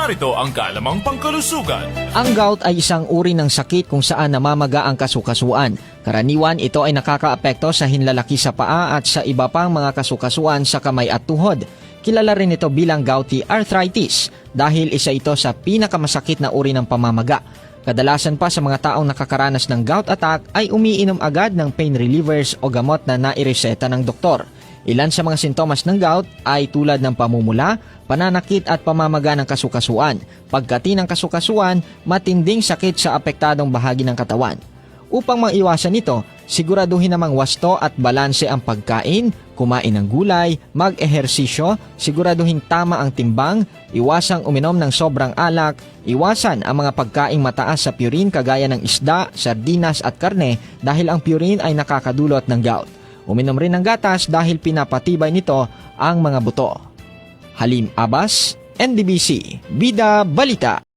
narito ang kalamang pangkalusugan. Ang gout ay isang uri ng sakit kung saan namamaga ang kasukasuan. Karaniwan ito ay nakakaapekto sa hinlalaki sa paa at sa iba pang mga kasukasuan sa kamay at tuhod. Kilala rin ito bilang gouty arthritis dahil isa ito sa pinakamasakit na uri ng pamamaga. Kadalasan pa sa mga taong nakakaranas ng gout attack ay umiinom agad ng pain relievers o gamot na naireseta ng doktor. Ilan sa mga sintomas ng gout ay tulad ng pamumula, pananakit at pamamaga ng kasukasuan. Pagkati ng kasukasuan, matinding sakit sa apektadong bahagi ng katawan. Upang maiwasan ito, siguraduhin namang wasto at balanse ang pagkain, kumain ng gulay, mag-ehersisyo, siguraduhin tama ang timbang, iwasang uminom ng sobrang alak, iwasan ang mga pagkaing mataas sa purine kagaya ng isda, sardinas at karne dahil ang purine ay nakakadulot ng gout. Uminom rin ng gatas dahil pinapatibay nito ang mga buto. Halim Abbas, NDBC, Bida Balita.